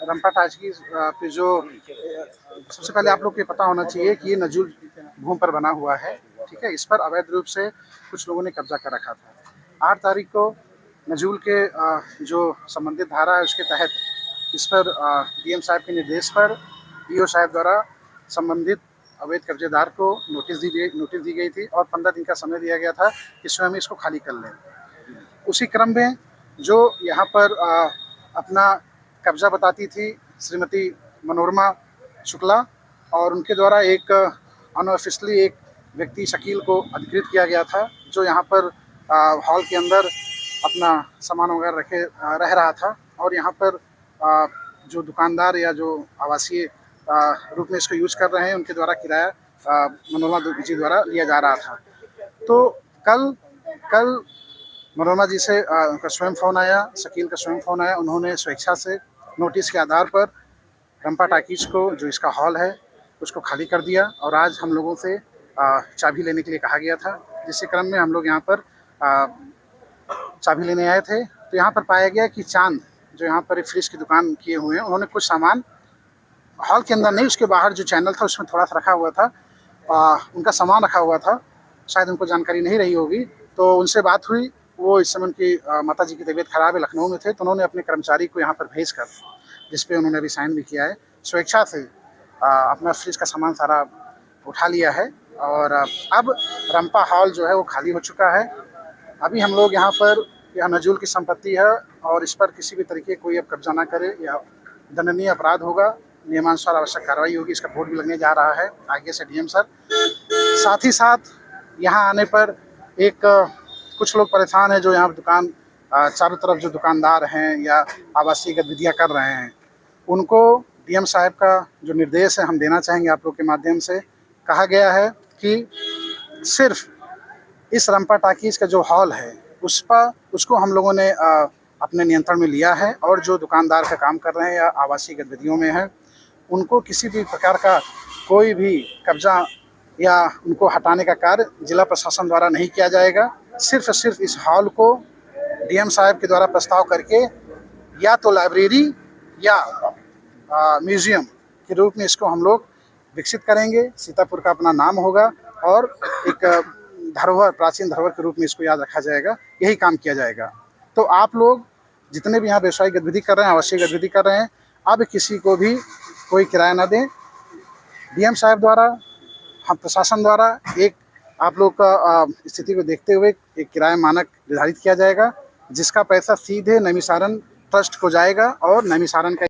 रंपा टाजकी पे जो सबसे पहले आप लोग को पता होना चाहिए कि ये नजूल भूमि पर बना हुआ है। ठीक है, इस पर अवैध रूप से कुछ लोगों ने कब्जा कर रखा था। 8 तारीख को नजूल के जो संबंधित धारा है उसके तहत इस पर डीएम साहब के निर्देश पर ईओ साहब द्वारा संबंधित अवैध कब्जेदार को नोटिस दी गई थी और 15 दिन का समय दिया गया था कि स्वयं इसको खाली कर लें। उसी क्रम में जो यहाँ पर अपना कब्जा बताती थी श्रीमती मनोरमा शुक्ला और उनके द्वारा एक अनऑफिशियली एक व्यक्ति शकील को अधिकृत किया गया था जो यहाँ पर हॉल के अंदर अपना सामान वगैरह रह रहा था और यहाँ पर जो दुकानदार या जो आवासीय रूप में इसको यूज कर रहे हैं उनके द्वारा किराया मनोरमा जी द्वारा लिया जा रहा था। तो कल मनोरमा जी से उनका स्वयं फ़ोन आया, शकील का स्वयं फ़ोन आया। उन्होंने स्वेच्छा से नोटिस के आधार पर रंपा टाकीज को जो इसका हॉल है उसको खाली कर दिया और आज हम लोगों से चाबी लेने के लिए कहा गया था, जिसके क्रम में हम लोग यहाँ पर चाबी लेने आए थे। तो यहाँ पर पाया गया कि चांद जो यहाँ पर एक फ्रिज की दुकान किए हुए हैं उन्होंने कुछ सामान हॉल के अंदर नहीं, उसके बाहर जो चैनल था उसमें थोड़ा सा रखा हुआ था, उनका सामान रखा हुआ था, शायद उनको जानकारी नहीं रही होगी। तो उनसे बात हुई, वो इस समय उनकी माता जी की तबीयत खराब है, लखनऊ में थे, तो उन्होंने अपने कर्मचारी को यहाँ पर भेजकर, जिस पे उन्होंने अभी साइन भी किया है, स्वेच्छा से अपना फ्रिज का सामान सारा उठा लिया है और अब रंपा हॉल जो है वो खाली हो चुका है। अभी हम लोग यहाँ पर, यह नजूल की संपत्ति है और इस पर किसी भी तरीके कोई अब कब्जा ना करे या दंडनीय अपराध होगा, नियमानुसार आवश्यक कार्रवाई होगी। इसका बोर्ड भी लगने जा रहा है आगे से डीएम सर। साथ ही साथ यहाँ आने पर एक कुछ लोग परेशान हैं जो यहाँ दुकान चारों तरफ जो दुकानदार हैं या आवासीय गतिविधियाँ कर रहे हैं, उनको डीएम साहब का जो निर्देश है हम देना चाहेंगे आप लोग के माध्यम से। कहा गया है कि सिर्फ इस रंपा टाकीज का जो हॉल है उसको हम लोगों ने अपने नियंत्रण में लिया है और जो दुकानदार का काम कर रहे हैं या आवासीय गतिविधियों में है उनको किसी भी प्रकार का कोई भी कब्जा या उनको हटाने का कार्य जिला प्रशासन द्वारा नहीं किया जाएगा। सिर्फ इस हॉल को डीएम साहब के द्वारा प्रस्ताव करके या तो लाइब्रेरी या म्यूजियम के रूप में इसको हम लोग विकसित करेंगे। सीतापुर का अपना नाम होगा और एक धरोहर, प्राचीन धरोहर के रूप में इसको याद रखा जाएगा, यही काम किया जाएगा। तो आप लोग जितने भी यहाँ व्यवसायिक गतिविधि कर रहे हैं, आवश्यक गतिविधि कर रहे हैं, अब किसी को भी कोई किराया ना दें। डीएम साहब द्वारा, हम प्रशासन द्वारा एक आप लोग का स्थिति को देखते हुए एक किराया मानक निर्धारित किया जाएगा, जिसका पैसा सीधे नैमिषारण्य ट्रस्ट को जाएगा और नैमिषारण्य का